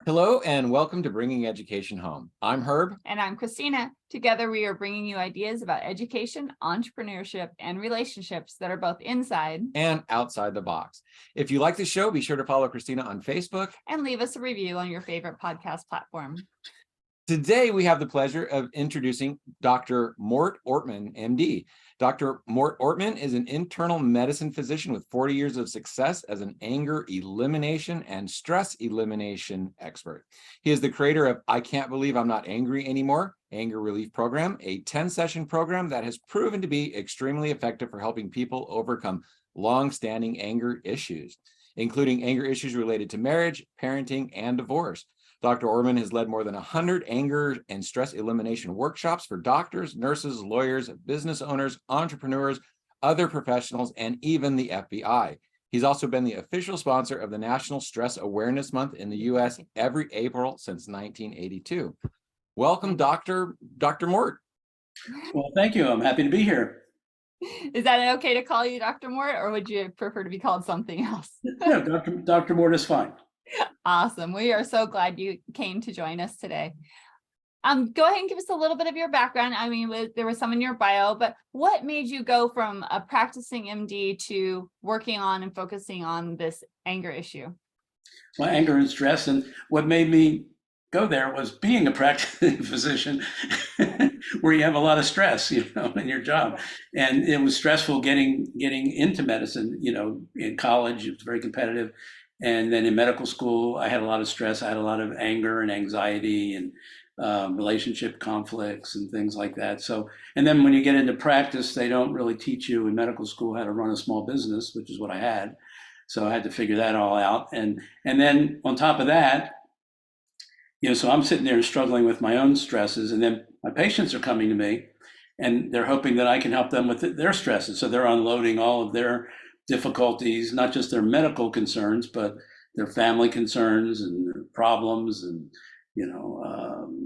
Hello and welcome to Bringing Education Home. I'm Herb. And I'm Kristina. Together, we are bringing you ideas about education, entrepreneurship, and relationships that are both inside and outside the box. If you like the show, be sure to follow Kristina on Facebook. And leave us a review on your favorite podcast platform. Today, we have the pleasure of introducing Dr. Mort Orman, MD. Dr. Mort Orman is an internal medicine physician with 40 years of success as an anger elimination and stress elimination expert. He is the creator of I Can't Believe I'm Not Angry Anymore, Anger Relief Program, a 10-session program that has proven to be extremely effective for helping people overcome long-standing anger issues, including anger issues related to marriage, parenting, and divorce. Dr. Orman has led more than 100 anger and stress elimination workshops for doctors, nurses, lawyers, business owners, entrepreneurs, other professionals, and even the FBI. He's also been the official sponsor of the National Stress Awareness Month in the U.S. every April since 1982. Welcome, Dr. Mort. Well, thank you. I'm happy to be here. Is that okay to call you Dr. Mort, or would you prefer to be called something else? No, Dr. Mort is fine. Awesome. We are so glad you came to join us today. Go ahead and give us a little bit of your background. I mean, there was some in your bio, but what made you go from a practicing MD to working on and focusing on this anger issue? Well, anger and stress, and what made me go there was being a practicing physician where you have a lot of stress, in your job. And it was stressful getting into medicine, in college. It was very competitive. And then in medical school, I had a lot of stress. I had a lot of anger and anxiety and relationship conflicts and things like that. So, and then when you get into practice, they don't really teach you in medical school how to run a small business, which is what I had. So I had to figure that all out. And then on top of that, so I'm sitting there struggling with my own stresses, and then my patients are coming to me and they're hoping that I can help them with their stresses. So they're unloading all of their difficulties, not just their medical concerns, but their family concerns and their problems and,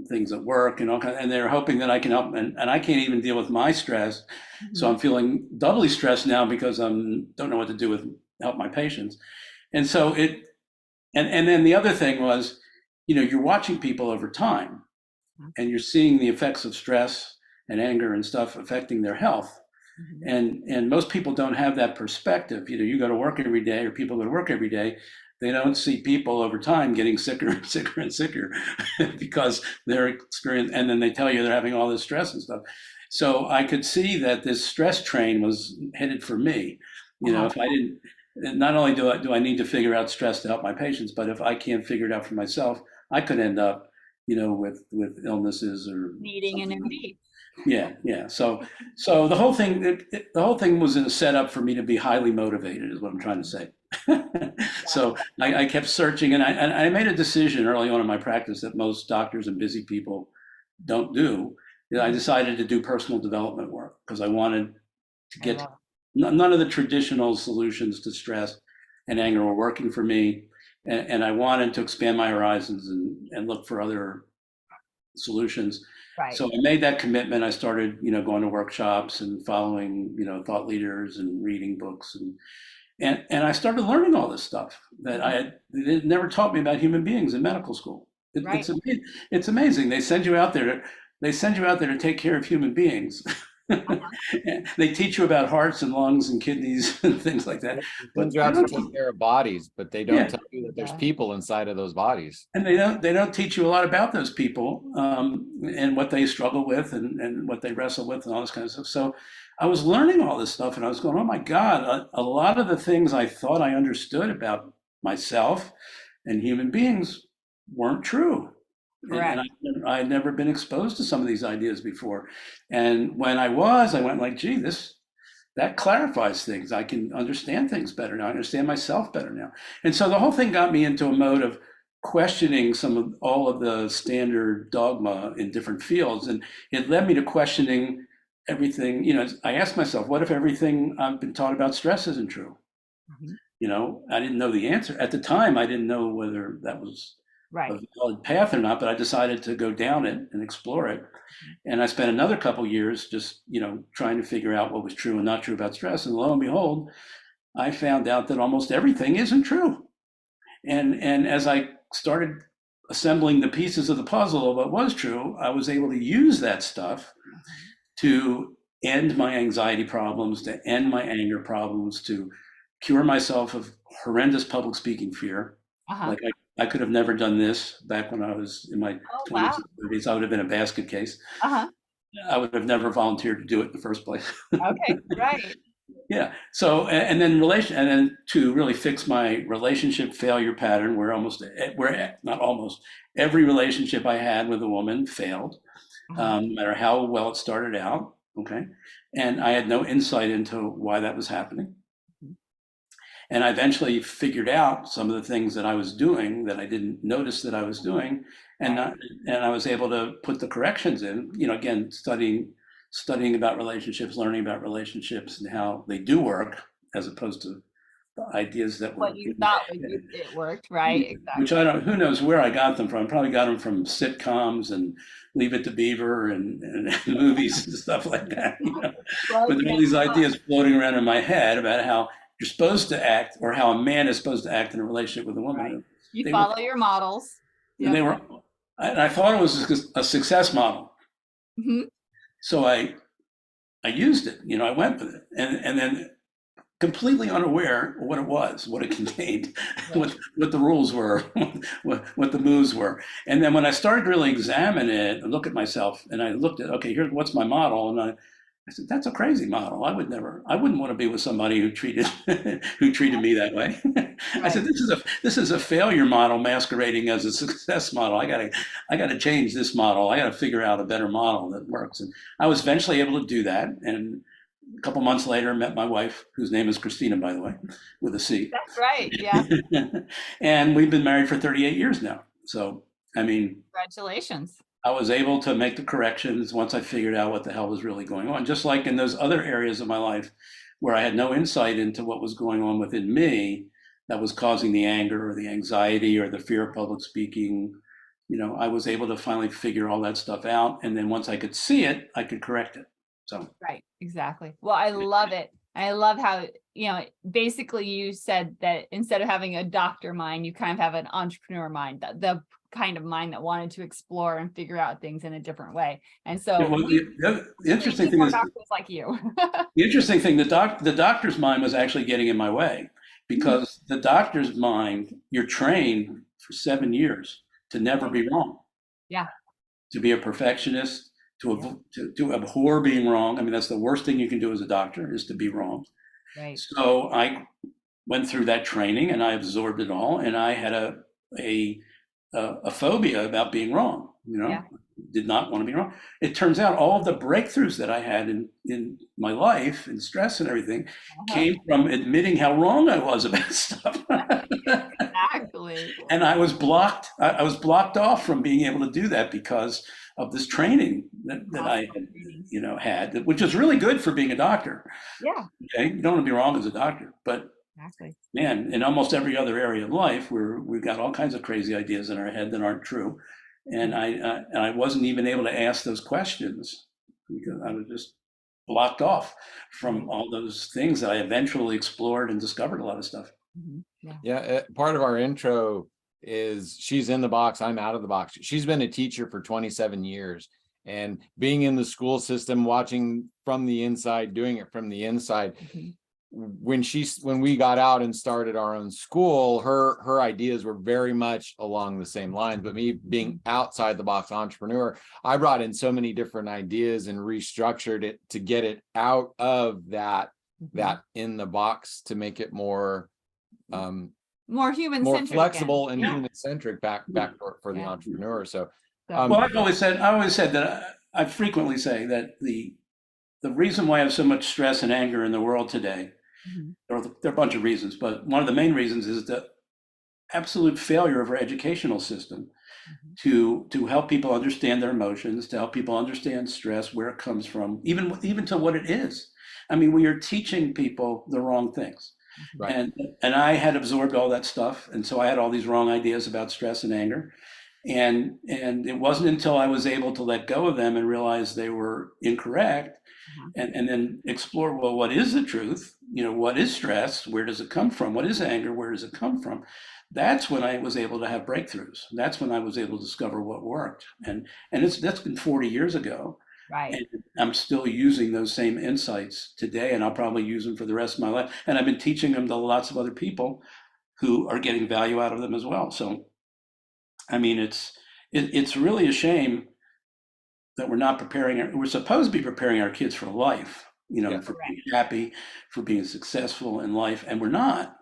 things at work and all kinds, and they're hoping that I can help. And I can't even deal with my stress. Mm-hmm. So I'm feeling doubly stressed now because I don't know what to do with help my patients. And so and then the other thing was, you're watching people over time and you're seeing the effects of stress and anger and stuff affecting their health. Mm-hmm. And most people don't have that perspective. You go to work every day, or people go to work every day. They don't see people over time getting sicker and sicker and sicker because they're experiencing, and then they tell you they're having all this stress and stuff. So I could see that this stress train was headed for me. If I didn't, not only do I need to figure out stress to help my patients, but if I can't figure it out for myself, I could end up, with illnesses or needing an MD. Yeah. So the whole thing was in a setup for me to be highly motivated, is what I'm trying to say. So I kept searching, and I made a decision early on in my practice that most doctors and busy people don't do. I decided to do personal development work because I wanted to get none of the traditional solutions to stress and anger were working for me, and I wanted to expand my horizons and look for other solutions. Right. So I made that commitment. I started, going to workshops and following, thought leaders and reading books, and I started learning all this stuff that they never taught me about human beings in medical school. Right. It's amazing. They send you out there to take care of human beings. They teach you about hearts and lungs and kidneys and things like that. But you're out to take care of bodies, but they don't tell you that there's people inside of those bodies. And they don't teach you a lot about those people and what they struggle with and what they wrestle with and all this kind of stuff. So I was learning all this stuff, and I was going, oh my God, a lot of the things I thought I understood about myself and human beings weren't true. Correct. And I had never been exposed to some of these ideas before. And when I went like, gee, that clarifies things. I can understand things better now. I understand myself better now. And so the whole thing got me into a mode of questioning all of the standard dogma in different fields. And it led me to questioning everything. I asked myself, what if everything I've been taught about stress isn't true? Mm-hmm. I didn't know the answer. At the time, I didn't know whether that was a valid path or not, but I decided to go down it and explore it. And I spent another couple years just, trying to figure out what was true and not true about stress. And lo and behold, I found out that almost everything isn't true. And as I started assembling the pieces of the puzzle of what was true, I was able to use that stuff to end my anxiety problems, to end my anger problems, to cure myself of horrendous public speaking fear. Like I could have never done this back when I was in my 20s and 30s. I would have been a basket case. I would have never volunteered to do it in the first place. Okay, right. Yeah. So, and then to really fix my relationship failure pattern, where not almost every relationship I had with a woman failed, no matter how well it started out. Okay. And I had no insight into why that was happening. And I eventually figured out some of the things that I was doing that I didn't notice that I was doing. And I was able to put the corrections in, again, studying about relationships, learning about relationships and how they do work, as opposed to the ideas that were what you thought it worked, right? Exactly. Which who knows where I got them from. Probably got them from sitcoms and Leave It to Beaver and movies and stuff like that. But there are all these ideas floating around in my head about how you're supposed to act, or how a man is supposed to act in a relationship with a woman. Right. You follow your models. And I thought it was a success model. So I used it, I went with it, and then completely unaware of what it was, what it contained, what the rules were, what the moves were. And then when I started to really examine it and look at myself, and I looked at, okay, here's what's my model, and I said, that's a crazy model. I wouldn't want to be with somebody who treated me that way. I said, this is a failure model masquerading as a success model. I gotta change this model. I gotta figure out a better model that works. And I was eventually able to do that. And a couple months later, met my wife, whose name is Kristina, by the way, with a C. That's right. Yeah. And we've been married for 38 years now. So, I mean, congratulations. I was able to make the corrections once I figured out what the hell was really going on. Just like in those other areas of my life where I had no insight into what was going on within me that was causing the anger or the anxiety or the fear of public speaking, I was able to finally figure all that stuff out. And then once I could see it, I could correct it. So right, exactly. Well, I love it. I love how, basically you said that instead of having a doctor mind, you kind of have an entrepreneur mind, the kind of mind that wanted to explore and figure out things in a different way. And so the interesting thing is doctors like you. The interesting thing, the doctor's mind was actually getting in my way, because the doctor's mind, you're trained for 7 years to never be wrong. Yeah. To be a perfectionist, to abhor being wrong. I mean, that's the worst thing you can do as a doctor, is to be wrong. Right. So I went through that training and I absorbed it all, and I had a phobia about being wrong. Did not want to be wrong. It turns out all of the breakthroughs that I had in my life and stress and everything came from admitting how wrong I was about stuff. Exactly. And I was blocked. I was blocked off from being able to do that because of this training that I had, which is really good for being a doctor. Yeah. Okay, you don't want to be wrong as a doctor, but exactly. Man, in almost every other area of life, we've got all kinds of crazy ideas in our head that aren't true, and I wasn't even able to ask those questions because I was just blocked off from all those things that I eventually explored and discovered a lot of stuff. Yeah, part of our intro is she's in the box, I'm out of the box. She's been a teacher for 27 years, and being in the school system, watching from the inside, doing it from the inside. When we got out and started our own school, her ideas were very much along the same lines. But me being outside the box entrepreneur, I brought in so many different ideas and restructured it to get it out of that in the box, to make it more human-centric, more flexible and human-centric back for the entrepreneur. So well, I always said that I frequently say that the reason why I have so much stress and anger in the world today, there are a bunch of reasons, but one of the main reasons is the absolute failure of our educational system to help people understand their emotions, to help people understand stress, where it comes from, even to what it is. I mean, we are teaching people the wrong things. Right. And I had absorbed all that stuff, and so I had all these wrong ideas about stress and anger. And it wasn't until I was able to let go of them and realize they were incorrect, and then explore, well, what is the truth? what is stress? Where does it come from? What is anger? Where does it come from? That's when I was able to have breakthroughs. That's when I was able to discover what worked. And that's been 40 years ago. Right. And I'm still using those same insights today, and I'll probably use them for the rest of my life. And I've been teaching them to lots of other people who are getting value out of them as well. So, I mean, it's really a shame that we're not preparing. We're supposed to be preparing our kids for life, Yeah. for being happy, for being successful in life, and we're not.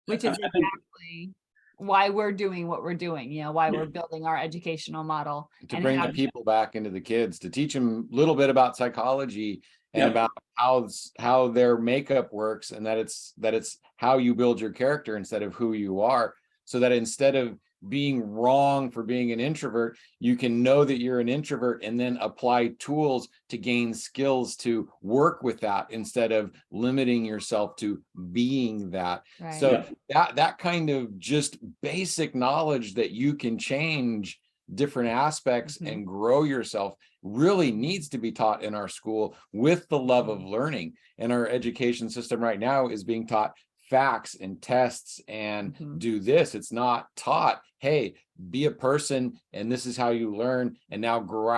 Which is exactly why we're doing what we're doing, why we're building our educational model. To bring the people back into the kids, to teach them a little bit about psychology and about how their makeup works, and that it's how you build your character instead of who you are, so that instead of being wrong for being an introvert, you can know that you're an introvert and then apply tools to gain skills to work with that instead of limiting yourself to being that. Right. So that kind of just basic knowledge that you can change different aspects and grow yourself really needs to be taught in our school with the love of learning. And our education system right now is being taught facts and tests and do this. It's not taught, hey, be a person and this is how you learn, and now go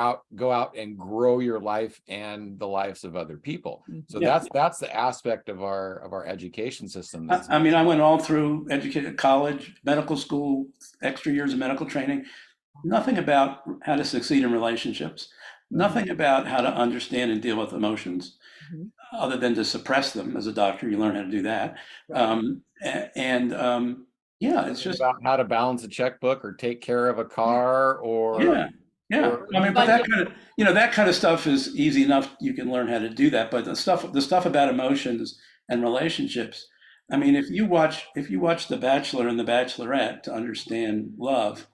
out and grow your life and the lives of other people. So that's the aspect of our education system. I mean, I went all through college, medical school, extra years of medical training. Nothing about how to succeed in relationships. Nothing about how to understand and deal with emotions. Other than to suppress them. As a doctor, you learn how to do that. It's just about how to balance a checkbook or take care of a car or I mean, but that kind of stuff is easy enough. You can learn how to do that. But the stuff about emotions and relationships. I mean, if you watch The Bachelor and The Bachelorette to understand love,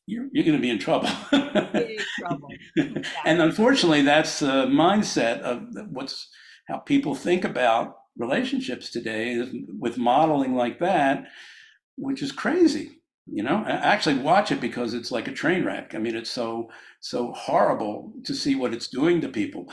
you're going to be in trouble. Big trouble. And unfortunately, that's the mindset of how people think about relationships today, with modeling like that, which is crazy. I actually watch it because it's like a train wreck. I mean, it's so horrible to see what it's doing to people.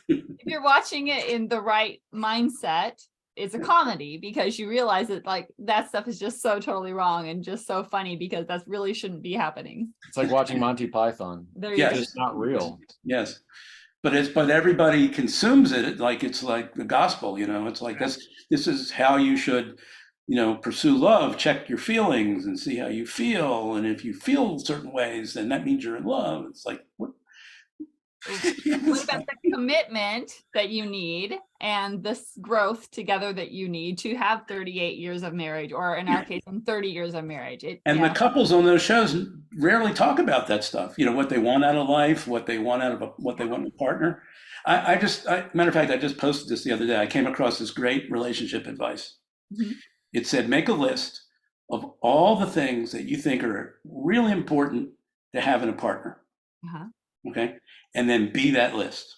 If you're watching it in the right mindset, it's a comedy, because you realize that like that stuff is just so totally wrong and just so funny, because that really shouldn't be happening. It's like watching Monty Python. Yes. It's not real. Yes. But everybody consumes it like it's like the gospel, it's like this is how you should, pursue love. Check your feelings and see how you feel. And if you feel certain ways, then that means you're in love. It's like, what about the commitment that you need and this growth together that you need to have 38 years of marriage, or in our case, 30 years of marriage? The couples on those shows rarely talk about that stuff. What they want out of life, what they want what they want in a partner. Matter of fact, I just posted this the other day. I came across this great relationship advice. It said, make a list of all the things that you think are really important to have in a partner. Okay. And then be that list.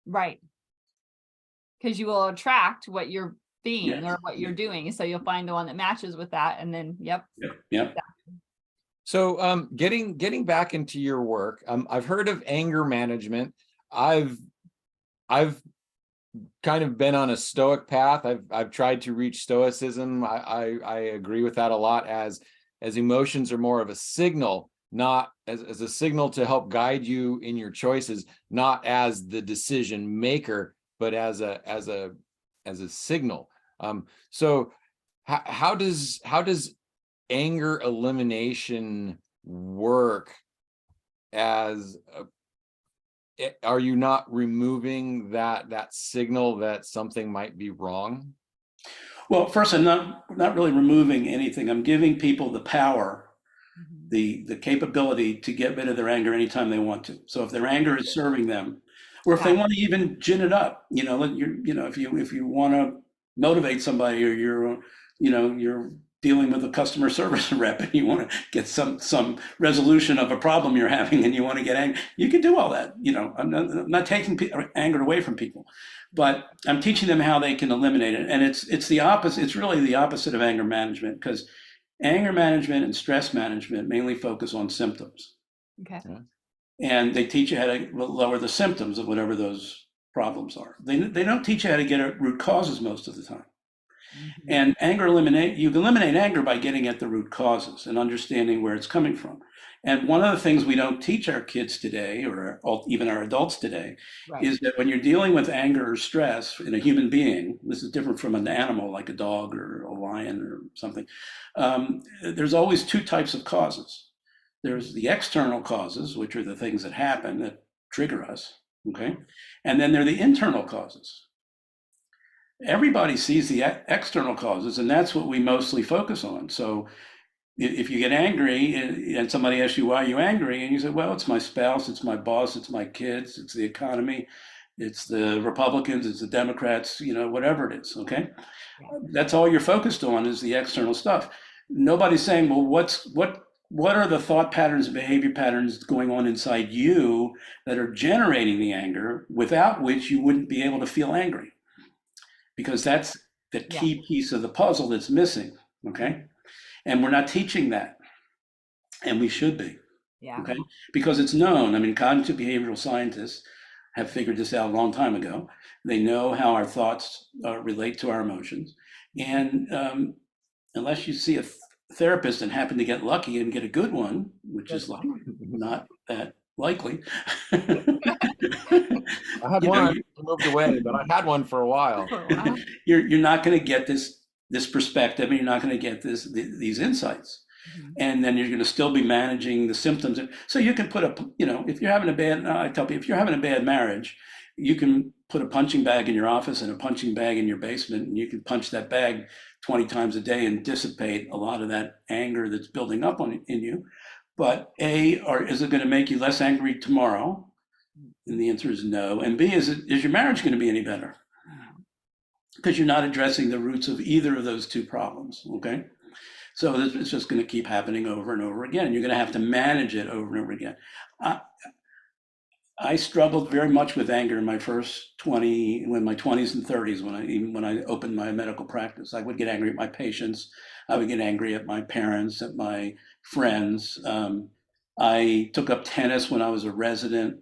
Right. Because you will attract what you're being or what you're doing. So you'll find the one that matches with that. And then, So getting back into your work, I've heard of anger management. I've kind of been on a stoic path. I've tried to reach stoicism. I agree with that a lot, as emotions are more of a signal, not as a signal to help guide you in your choices, not as the decision maker, but as a signal. So how does anger elimination work? Are you not removing that signal that something might be wrong? Well, first, I'm not really removing anything. I'm giving people the power, the capability to get rid of their anger anytime they want to. So if their anger is serving them, or if they want to even gin it up, if you want to motivate somebody, or you're dealing with a customer service rep and you want to get some resolution of a problem you're having and you want to get angry, you can do all that. I'm not taking anger away from people, but I'm teaching them how they can eliminate it. And it's the opposite. It's really the opposite of anger management, because anger management and stress management mainly focus on symptoms. Okay. And they teach you how to lower the symptoms of whatever those problems are. They don't teach you how to get at root causes most of the time. Mhm. And you eliminate anger by getting at the root causes and understanding where it's coming from. And one of the things we don't teach our kids today, or even our adults today, Right. is that when you're dealing with anger or stress in a human being, this is different from an animal like a dog or a lion or something, there's always two types of causes. There's the external causes, which are the things that happen that trigger us, okay? And then there are the internal causes. Everybody sees the external causes, and that's what we mostly focus on. So if you get angry and somebody asks you why you're angry, and you say, well, it's my spouse, it's my boss, it's my kids, it's the economy, it's the Republicans, it's the Democrats, whatever it is, okay? Yeah. That's all you're focused on is the external stuff. Nobody's saying, well, what are the thought patterns and behavior patterns going on inside you that are generating the anger, without which you wouldn't be able to feel angry? Because that's the key piece of the puzzle that's missing, okay? And we're not teaching that, and we should be, okay? Because it's known. I mean, cognitive behavioral scientists have figured this out a long time ago. They know how our thoughts relate to our emotions. And unless you see a therapist and happen to get lucky and get a good one, which is like not that likely. I had one, I moved away, but I had one for a while. You're not going to get this perspective, and you're not going to get these insights. And then you're going to still be managing the symptoms. So you can put if you're having I tell people, if you're having a bad marriage, you can put a punching bag in your office and a punching bag in your basement, and you can punch that bag 20 times a day and dissipate a lot of that anger that's building up in you. But is it going to make you less angry tomorrow? And the answer is no. And B, is your marriage going to be any better? Because you're not addressing the roots of either of those two problems, okay? So it's just going to keep happening over and over again. You're going to have to manage it over and over again. I struggled very much with anger in my first 20s and 30s when I opened my medical practice. I would get angry at my patients. I would get angry at my parents, at my friends. I took up tennis when I was a resident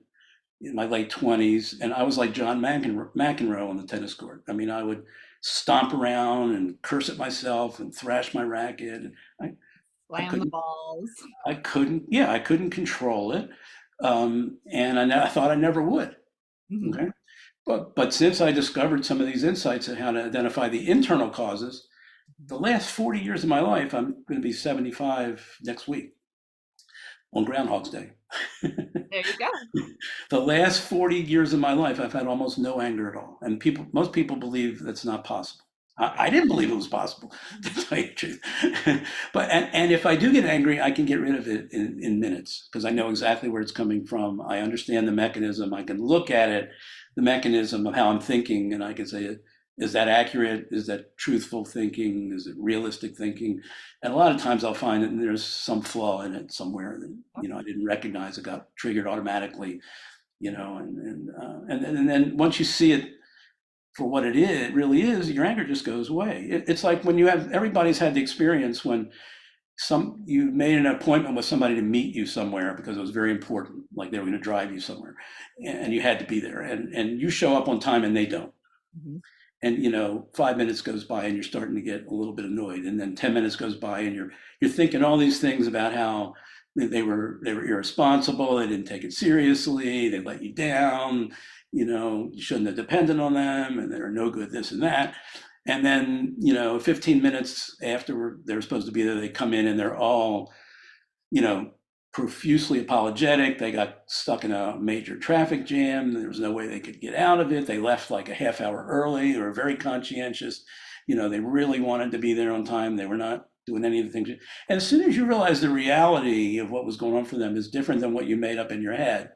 in my late 20s, and I was like John McEnroe on the tennis court. I mean, I would stomp around and curse at myself and thrash my racket. And Slam the balls. I couldn't control it. And I thought I never would. Okay. But since I discovered some of these insights on how to identify the internal causes, the last 40 years of my life, I'm going to be 75 next week on Groundhog's Day. There you go. The last 40 years of my life, I've had almost no anger at all. And most people believe that's not possible. I didn't believe it was possible, to tell you the truth. But if I do get angry, I can get rid of it in minutes, because I know exactly where it's coming from. I understand the mechanism. I can look at it, the mechanism of how I'm thinking, and I can say, is that accurate? Is that truthful thinking? Is it realistic thinking? And a lot of times I'll find that there's some flaw in it somewhere that I didn't recognize. It got triggered automatically, and then once you see it for what it really is, your anger just goes away. It's like when everybody's had the experience when you made an appointment with somebody to meet you somewhere because it was very important, like they were going to drive you somewhere, and you had to be there, and you show up on time and they don't. And 5 minutes goes by and you're starting to get a little bit annoyed, and then 10 minutes goes by and you're thinking all these things about how they were irresponsible, they didn't take it seriously, they let you down, you shouldn't have depended on them, and they're no good, this and that. And then 15 minutes after they're supposed to be there, they come in and they're all profusely apologetic. They got stuck in a major traffic jam. There was no way they could get out of it. They left like a half hour early. They were very conscientious. They really wanted to be there on time. They were not doing any of the things. And as soon as you realize the reality of what was going on for them is different than what you made up in your head,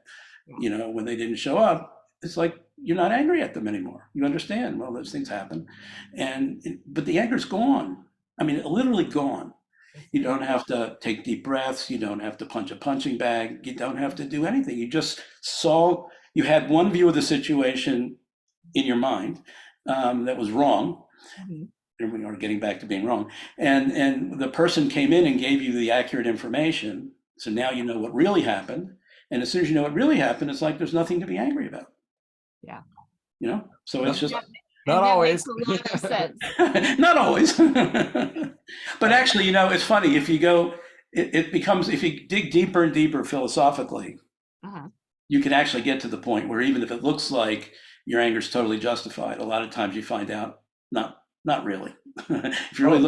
when they didn't show up, it's like you're not angry at them anymore. You understand, well, those things happen. But the anger's gone. I mean, literally gone. You don't have to take deep breaths. You don't have to punch a punching bag. You don't have to do anything. You just you had one view of the situation in your mind that was wrong. Here we are getting back to being wrong. And the person came in and gave you the accurate information. So now you know what really happened. And as soon as you know what really happened, it's like there's nothing to be angry about. Yeah. you know? So it's just, Yeah, Not and that always. makes a lot of sense. not always. But actually, you know, it's funny, if you go, it becomes, if you dig deeper and deeper philosophically, Uh-huh. you can actually get to the point where even if it looks like your anger is totally justified, a lot of times you find out not really. If you really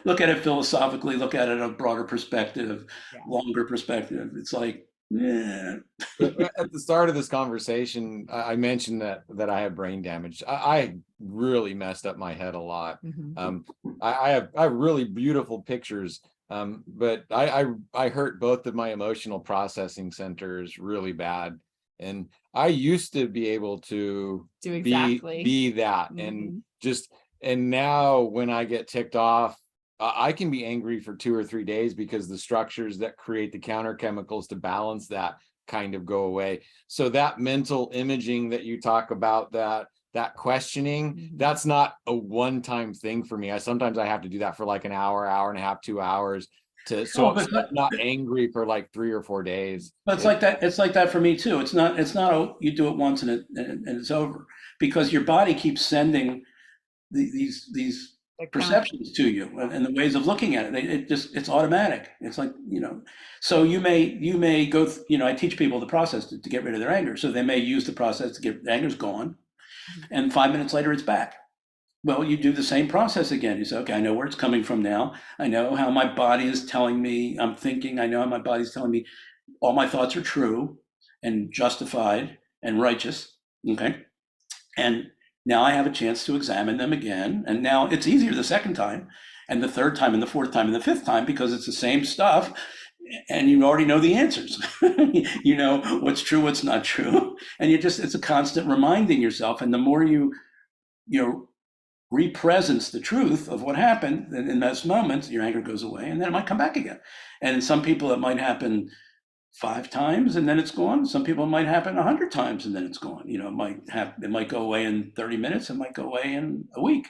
look at it philosophically, look at it a broader perspective, Yeah. longer perspective, it's like, yeah. At the start of this conversation, I mentioned that I have brain damage. I really messed up my head a lot. Mhm. I have really beautiful pictures, but I hurt both of my emotional processing centers really bad, and I used to be able to Do exactly. be that, and just, and now when I get ticked off, I can be angry for 2 or 3 days because the structures that create the counter chemicals to balance that kind of go away. So that mental imaging that you talk about, that questioning, that's not a one-time thing for me. Sometimes I have to do that for like an hour, hour and a half, 2 hours so I'm not angry for like 3 or 4 days. But it's like that. It's like that for me too. It's not you do it once and it's over, because your body keeps sending these perceptions to you and the ways of looking at it. It's automatic. It's like, you know, so you may go, you know, I teach people the process to get rid of their anger. So they may use the process to get, the anger's gone, and 5 minutes later it's back. Well, you do the same process again. You say, okay, I know where it's coming from now. I know how my body is telling me I'm thinking. I know how my body's telling me all my thoughts are true and justified and righteous. Okay. And now I have a chance to examine them again. And now it's easier the second time, and the third time, and the fourth time, and the fifth time, because it's the same stuff. And you already know the answers. You know what's true, what's not true. And it's a constant reminding yourself. And the more you re-presence the truth of what happened, and in those moments, your anger goes away, and then it might come back again. And in some people, it might happen 5 times and then it's gone. Some people, it might happen 100 times and then it's gone. You know, it might go away in 30 minutes. It might go away in a week.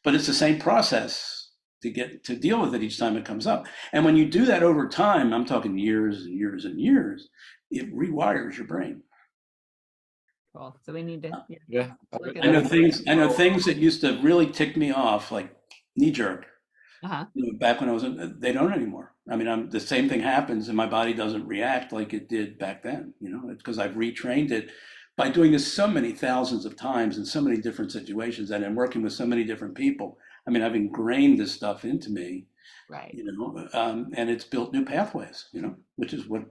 But it's the same process to deal with it each time it comes up. And when you do that over time, I'm talking years and years and years, it rewires your brain. Cool. So we need to. Yeah. I know things that used to really tick me off, like knee jerk. You know, back when I was they don't anymore. I mean, the same thing happens and my body doesn't react like it did back then. You know, it's because I've retrained it by doing this so many thousands of times in so many different situations, and I'm working with so many different people. I mean, I've ingrained this stuff into me, Right. you know, and it's built new pathways, you know, which is what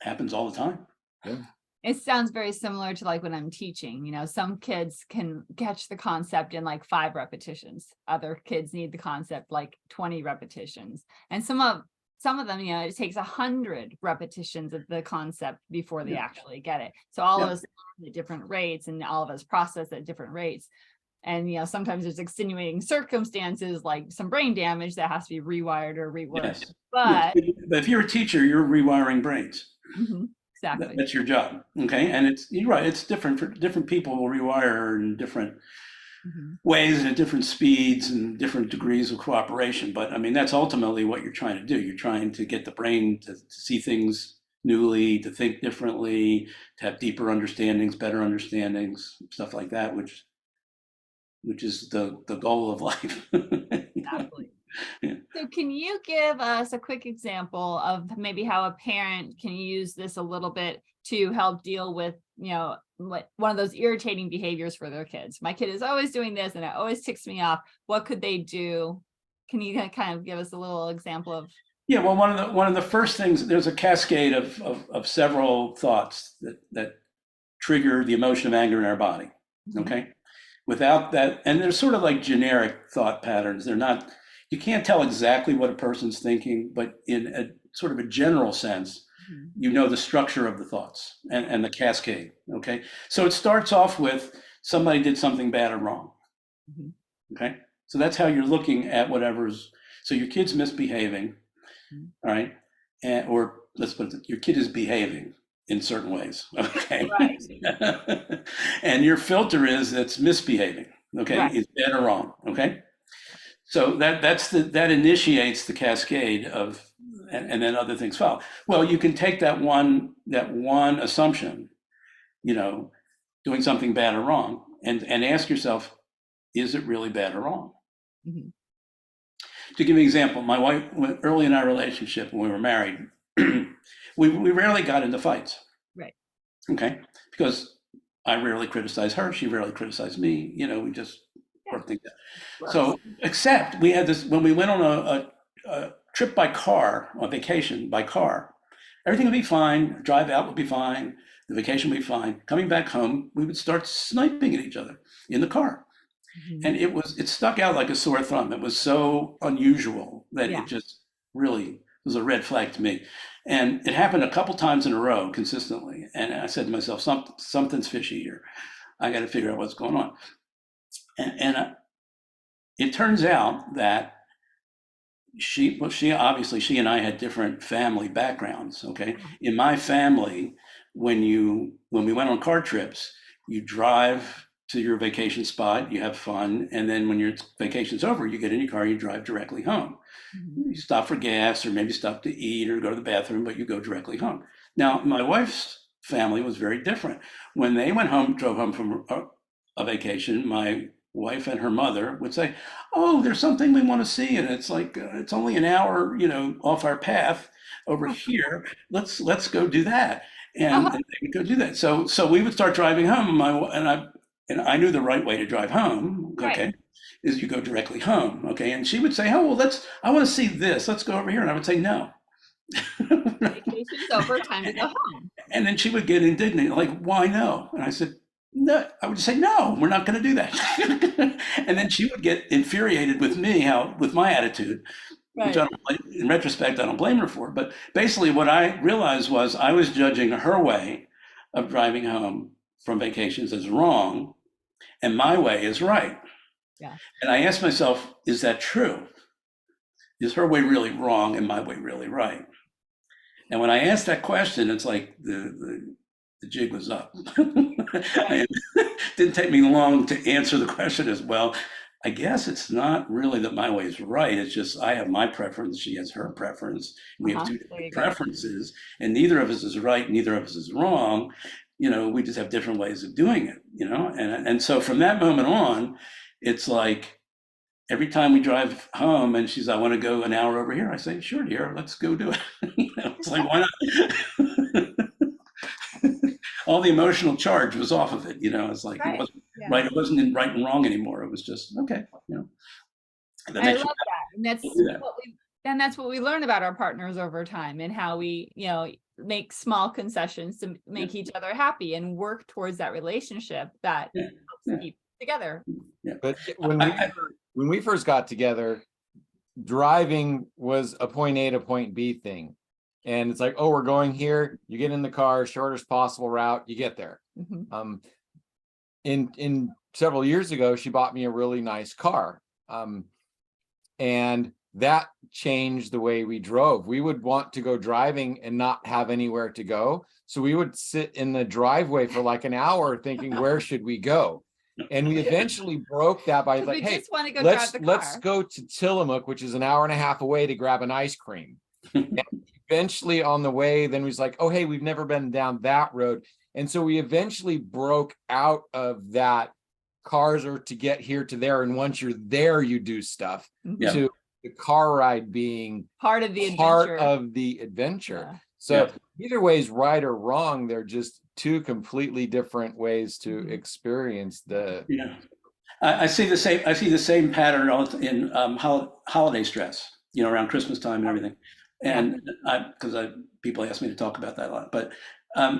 happens all the time. Yeah. It sounds very similar to like when I'm teaching, you know, some kids can catch the concept in like 5 repetitions. Other kids need the concept like 20 repetitions. And some of them, you know, it takes 100 repetitions of the concept before they actually get it. So all of us at different rates, and all of us process at different rates. And, you know, sometimes there's extenuating circumstances like some brain damage that has to be rewired or reworked. Yes. But if you're a teacher, you're rewiring brains. Exactly. That's your job. Okay. And you're right. It's different for different people. Will rewire in different ways and at different speeds and different degrees of cooperation. But I mean, that's ultimately what you're trying to do. You're trying to get the brain to see things newly, to think differently, to have deeper understandings, better understandings, stuff like that, which is the goal of life. Exactly. Yeah. So can you give us a quick example of maybe how a parent can use this a little bit to help deal with, you know, like one of those irritating behaviors for their kids? My kid is always doing this and it always ticks me off. What could they do? Can you kind of give us a little example of? Yeah, well, one of the first things, there's a cascade of several thoughts that trigger the emotion of anger in our body. Okay. Without that, and they're sort of like generic thought patterns. They're not, you can't tell exactly what a person's thinking, but in a sort of a general sense, you know the structure of the thoughts and the cascade. Okay. So it starts off with somebody did something bad or wrong. Okay. So that's how you're looking at whatever's, so your kid's misbehaving. All right. Or let's put it, your kid is behaving in certain ways. Okay. Right. And your filter is it's misbehaving. Okay. Right. It's bad or wrong. Okay. So that initiates the cascade of, and then other things follow. Well, you can take that one assumption, you know, doing something bad or wrong, and ask yourself, is it really bad or wrong? Mm-hmm. To give you an example, my wife, early in our relationship when we were married, we rarely got into fights. Right. Okay. Because I rarely criticized her. She rarely criticized me. We just worked things out. So, except we had this, when we went on a trip by car, on vacation by car, everything would be fine. Drive out would be fine. The vacation would be fine. Coming back home, we would start sniping at each other in the car. Mm-hmm. And it stuck out like a sore thumb. It was so unusual that Yeah. it just really was a red flag to me. And it happened a couple times in a row consistently. And I said to myself, something's fishy here. I got to figure out what's going on. And it turns out that she and I had different family backgrounds. Okay. In my family, when we went on car trips, you drive to your vacation spot, you have fun, and then when your vacation's over, you get in your car, you drive directly home. Mm-hmm. You stop for gas or maybe stop to eat or go to the bathroom, but you go directly home. Now, my wife's family was very different. When they drove home from a vacation, my wife and her mother would say, "Oh, there's something we want to see, and it's like it's only an hour, off our path over here. Let's go do that." And they would go do that. So we would start driving home, and I knew the right way to drive home, okay, right, is you go directly home, okay? And she would say, "Oh, well, I want to see this. Let's go over here." And I would say, "No." Vacation's over, time to go home. And then she would get indignant, like, "Why no?" And I said, "No." I would say, "No, we're not going to do that." And then she would get infuriated with me, with my attitude, right, which in retrospect, I don't blame her for. But basically what I realized was I was judging her way of driving home from vacations as wrong, and my way is right. Yeah. And I asked myself, is that true? Is her way really wrong and my way really right? And when I asked that question, it's like the jig was up. It didn't take me long to answer the question as well. I guess it's not really that my way is right. It's just I have my preference, she has her preference. We have two different preferences, and neither of us is right, neither of us is wrong. We just have different ways of doing it, and so from that moment on, it's like every time we drive home and she's, "I want to go an hour over here," I say, "Sure, dear, let's go do it." It's like, why not? All the emotional charge was off of it. It's like it wasn't right. It wasn't right and wrong anymore. It was just okay. I love that, and that's what we learn about our partners over time, and how we, make small concessions to make each other happy and work towards that relationship that helps keep together. Yeah. But when we first got together, driving was a point A to point B thing. And it's like, oh, we're going here. You get in the car, shortest possible route, you get there. Mm-hmm. In several years ago, she bought me a really nice car. And that changed the way we drove. We would want to go driving and not have anywhere to go. So we would sit in the driveway for like an hour thinking, where should we go? And we eventually broke that by like, hey, let's go to Tillamook, which is an hour and a half away, to grab an ice cream. And eventually on the way, then we was like, oh, hey, we've never been down that road. And so we eventually broke out of that cars are to get here to there. And once you're there, you do stuff. To the car ride being part of the adventure. Yeah. So either way is right or wrong. They're just two completely different ways to experience the. Yeah, I see the same pattern in holiday stress. Around Christmas time and everything, and because people ask me to talk about that a lot, but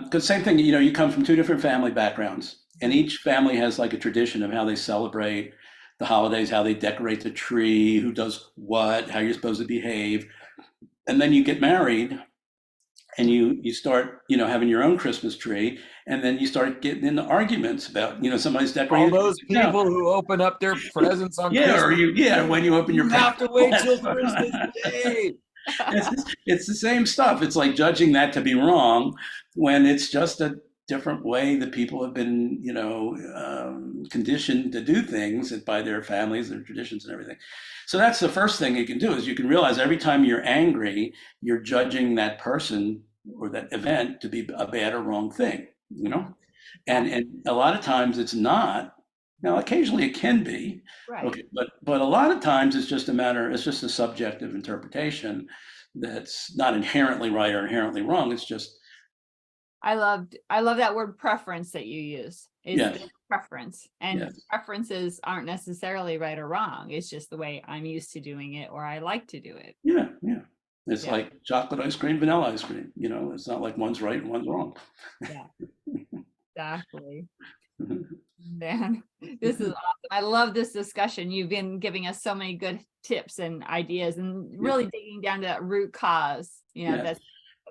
because same thing. You come from two different family backgrounds, and each family has like a tradition of how they celebrate the holidays, how they decorate the tree, who does what, how you're supposed to behave, and then you get married. And you start, having your own Christmas tree, and then you start getting into arguments about, somebody's decorating. All those people who open up their presents on Christmas. Or when you open your presents. Have to wait till Christmas Day. It's the same stuff. It's like judging that to be wrong when it's just a different way that people have been, conditioned to do things by their families, their traditions and everything. So that's the first thing you can do, is you can realize every time you're angry, you're judging that person or that event to be a bad or wrong thing, And a lot of times it's not. Now, occasionally it can be, Right. okay, but a lot of times it's just a subjective interpretation that's not inherently right or inherently wrong. It's just, I love that word preference that you use. It's yes, the preference, and yes, preferences aren't necessarily right or wrong. It's just the way I'm used to doing it, or I like to do it. yeah, yeah. It's Yeah. like chocolate ice cream, vanilla ice cream. It's not like one's right and one's wrong. Yeah, exactly. Man, this is awesome. I love this discussion. You've been giving us so many good tips and ideas, and really digging down to that root cause. Yes.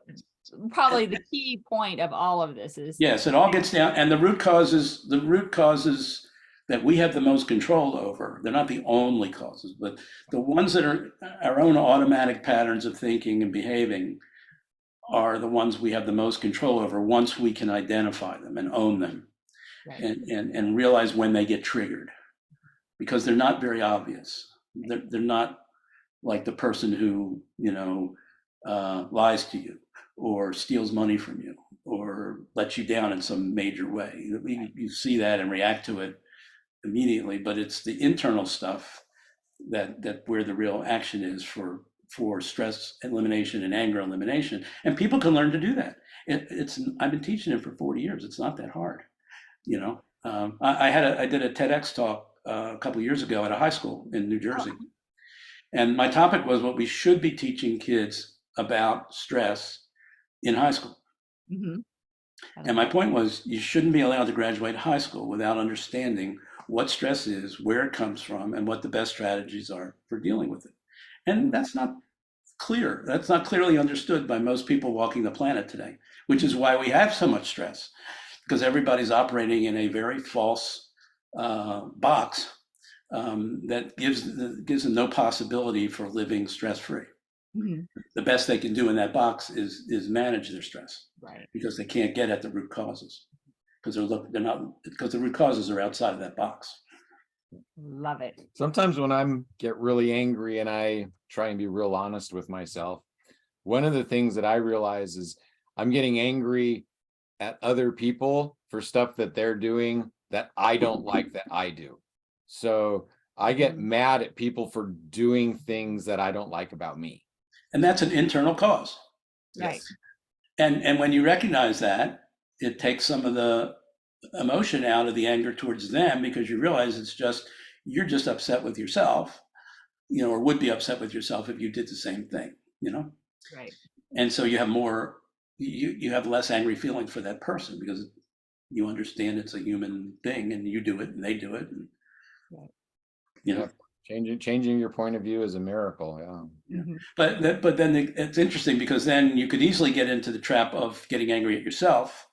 That's probably the key point of all of this is. Yes, it all gets down, and the root causes that we have the most control over, they're not the only causes, but the ones that are our own automatic patterns of thinking and behaving are the ones we have the most control over once we can identify them and own them. Right. And realize when they get triggered, because they're not very obvious. They're not like the person who lies to you or steals money from you or lets you down in some major way. You see that and react to it immediately, but it's the internal stuff that where the real action is for stress elimination and anger elimination. And people can learn to do that. I've been teaching it for 40 years. It's not that hard. I did a TEDx talk a couple of years ago at a high school in New Jersey, and my topic was what we should be teaching kids about stress in high school. Mm-hmm. And my point was, you shouldn't be allowed to graduate high school without understanding what stress is, where it comes from, and what the best strategies are for dealing with it. And that's not clear. That's not clearly understood by most people walking the planet today, which is why we have so much stress. Because everybody's operating in a very false box that gives them no possibility for living stress-free. Mm-hmm. The best they can do in that box is manage their stress, Right? Because they can't get at the root causes, because the root causes are outside of that box. Love it. Sometimes when I'm get really angry and I try and be real honest with myself, one of the things that I realize is I'm getting angry at other people for stuff that they're doing that I don't like that I do. So I get mad at people for doing things that I don't like about me. And that's an internal cause. Right. Yes. And when you recognize that, it takes some of the emotion out of the anger towards them, because you realize you're just upset with yourself, or would be upset with yourself if you did the same thing, Right. And so you have you have less angry feelings for that person, because you understand it's a human thing and you do it and they do it. And, Yeah. Changing your point of view is a miracle. Yeah. Mm-hmm. But then it's interesting, because then you could easily get into the trap of getting angry at yourself,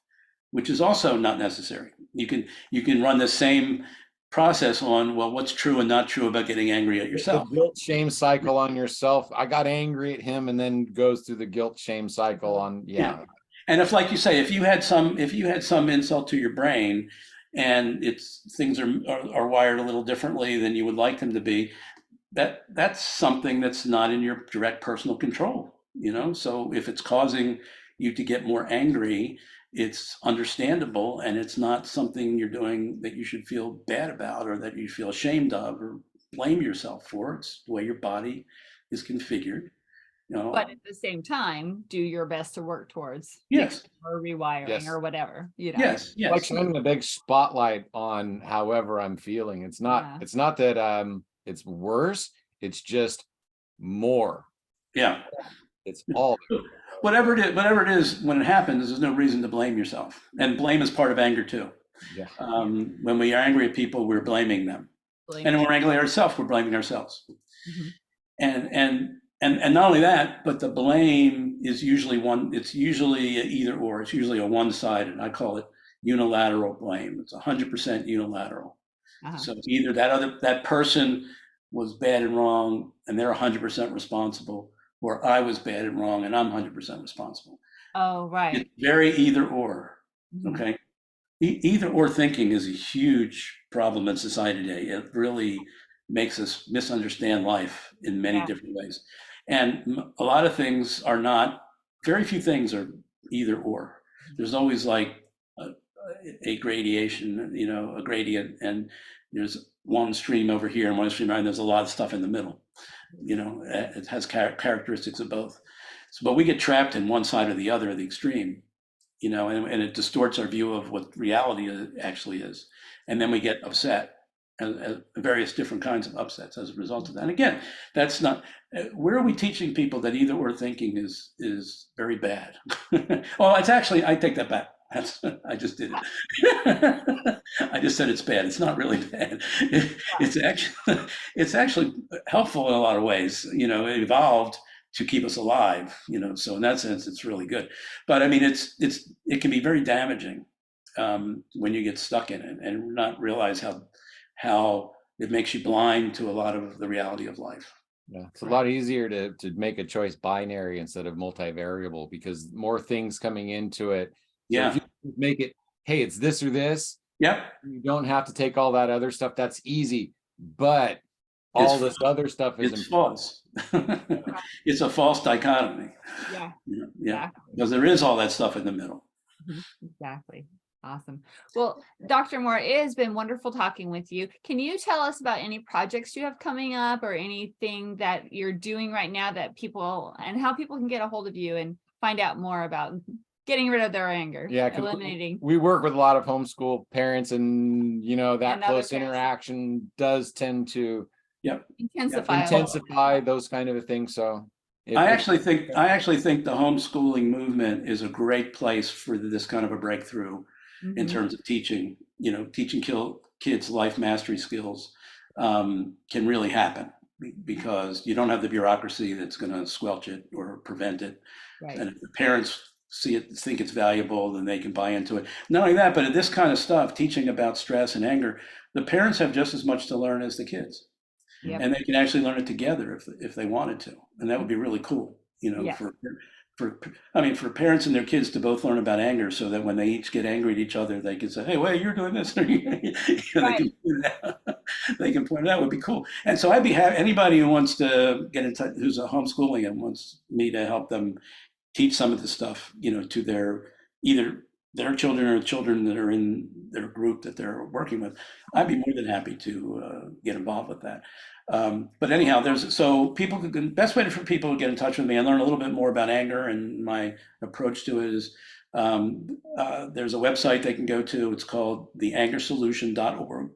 which is also not necessary. You can run the same process on, well, what's true and not true about getting angry at yourself. The guilt shame cycle on yourself. I got angry at him, and then goes through the guilt shame cycle on Yeah. And if, like you say, if you had some insult to your brain, and things are wired a little differently than you would like them to be, that's something that's not in your direct personal control. So if it's causing you to get more angry, it's understandable, and it's not something you're doing that you should feel bad about or that you feel ashamed of or blame yourself for. It's the way your body is configured. But at the same time, do your best to work towards Yes, or rewiring, Yes. or whatever. yes. Like shining a big spotlight on however I'm feeling. It's not. Yeah. It's not that it's worse. It's just more. Yeah. It's all. Whatever it is, when it happens, there's no reason to blame yourself. And blame is part of anger too. Yeah. When we are angry at people, we're blaming them. And when we're angry at ourselves, we're blaming ourselves. Mm-hmm. And not only that, but the blame is usually it's usually either or. It's usually a one-sided. I call it unilateral blame. It's 100% unilateral. Uh-huh. So either that person was bad and wrong and they're 100% responsible, or I was bad and wrong and I'm 100% responsible. Oh, right. It's very either or. Mhm. Okay. Either or thinking is a huge problem in society today. It really makes us misunderstand life in many different ways. And a lot of things are not, very few things are either or. There's always like a gradation, a gradient, and there's one stream over here and one stream, and there's a lot of stuff in the middle. It has characteristics of both. So, but we get trapped in one side or the other of the extreme, and it distorts our view of what reality actually is. And then we get upset, and various different kinds of upsets as a result of that. And again, that's not, where are we teaching people that either or thinking is very bad? Well, it's actually, I take that back. I just did it. I just said it's bad. It's not really bad. It's actually helpful in a lot of ways. It evolved to keep us alive. So in that sense, it's really good. But I mean, it can be very damaging when you get stuck in it and not realize how it makes you blind to a lot of the reality of life. Yeah, it's a lot easier to make a choice binary instead of multivariable, because more things coming into it. So Yeah. if you make it, hey, it's this or this. Yep. You don't have to take all that other stuff. That's easy. But all this other stuff is false. It's a false dichotomy. Yeah. Yeah. Exactly. Because there is all that stuff in the middle. Exactly. Awesome. Well, Dr. Mort, it has been wonderful talking with you. Can you tell us about any projects you have coming up or anything that you're doing right now that people, and how people can get a hold of you and find out more about getting rid of their anger? Yeah, eliminating. We work with a lot of homeschool parents, and that And close parents. interaction does tend to Intensify those kind of things. So I actually think the homeschooling movement is a great place for this kind of a breakthrough in terms of teaching. Teaching kids life mastery skills can really happen because you don't have the bureaucracy that's going to squelch it or prevent it. Right. And if the parents think it's valuable, then they can buy into it. Not only that, but in this kind of stuff, teaching about stress and anger, the parents have just as much to learn as the kids. Yep. And they can actually learn it together if they wanted to, and that would be really cool. For parents and their kids to both learn about anger, so that when they each get angry at each other, they can say, "Hey, wait, you're doing this." Right. They can point it out. Would be cool. And so I'd be happy. Anybody who wants to get in touch, who's a homeschooling and wants me to help them teach some of the stuff, to either their children or children that are in their group that they're working with, I'd be more than happy to get involved with that. But anyhow, best way for people to get in touch with me and learn a little bit more about anger and my approach to it is there's a website they can go to. It's called theangersolution.org.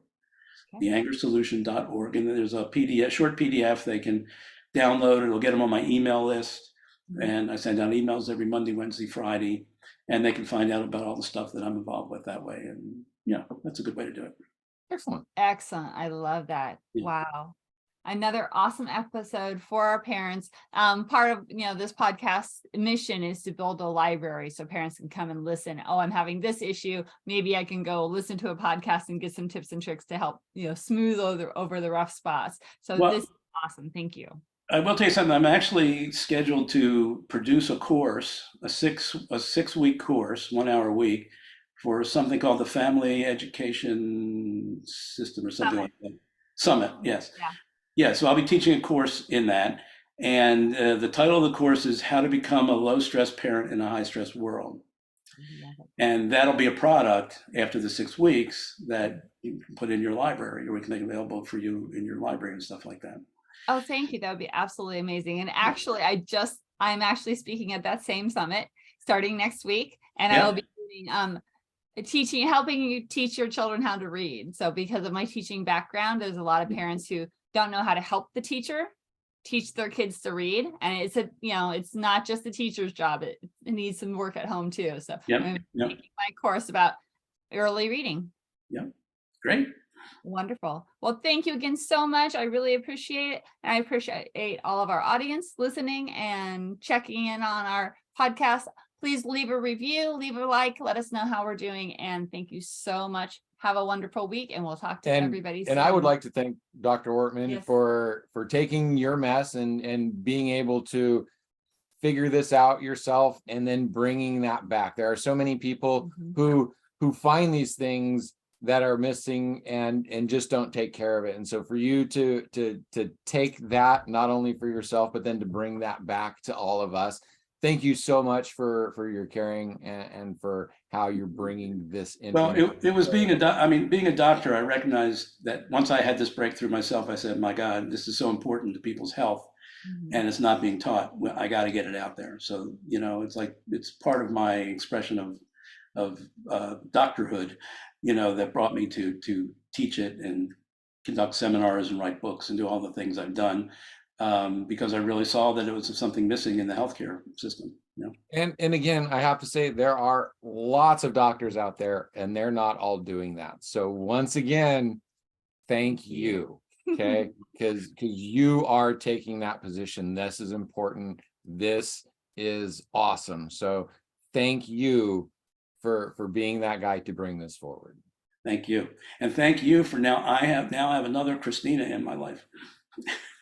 Theangersolution.org, and there's a short PDF they can download. It'll get them on my email list, and I send out emails every Monday, Wednesday, Friday, and they can find out about all the stuff that I'm involved with that way. And that's a good way to do it. Excellent. I love that. Yeah. Wow. Another awesome episode for our parents. Part of this podcast mission is to build a library so parents can come and listen. Oh, I'm having this issue. Maybe I can go listen to a podcast and get some tips and tricks to help smooth over the rough spots. So this is awesome. Thank you. I will tell you something. I'm actually scheduled to produce a course, a 6-week course, 1 hour a week, for something called the Family Education System or something like that. Summit, yes. Yeah, so I'll be teaching a course in that. And the title of the course is How to Become a Low-Stress Parent in a High-Stress World. And that'll be a product after the 6 weeks that you can put in your library, or we can make available for you in your library and stuff like that. Oh, thank you. That would be absolutely amazing. And actually, I'm actually speaking at that same summit starting next week. And I will be doing helping you teach your children how to read. So because of my teaching background, there's a lot of parents who don't know how to help the teacher teach their kids to read. And it's not just the teacher's job. It needs some work at home too. So I'm taking my course about early reading. Yeah, great. Wonderful. Well, thank you again so much. I really appreciate it. And I appreciate all of our audience listening and checking in on our podcast. Please leave a review, leave a like, let us know how we're doing. And thank you so much. Have a wonderful week, and we'll talk to everybody soon. And I would like to thank Dr. Orman for taking your mess and being able to figure this out yourself and then bringing that back. There are so many people who find these things that are missing and just don't take care of it. And so for you to take that, not only for yourself, but then to bring that back to all of us, thank you so much for your caring and for how you're bringing this in. Well, it was being being a doctor, I recognized that once I had this breakthrough myself, I said, my God, this is so important to people's health and it's not being taught. Well, I got to get it out there. So, you know, it's like, it's part of my expression of doctorhood, you know, that brought me to teach it and conduct seminars and write books and do all the things I've done, because I really saw that it was something missing in the healthcare system. You know? And again, I have to say there are lots of doctors out there and they're not all doing that. So once again, thank you. Okay, because you are taking that position. This is important. This is awesome. So thank you for being that guy to bring this forward. Thank you. And thank you for I have another Kristina in my life.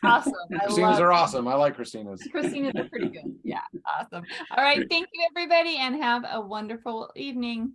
Awesome. Kristina's are awesome. I like Kristina's. Kristina's are pretty good. Yeah, awesome. All right. Thank you, everybody, and have a wonderful evening.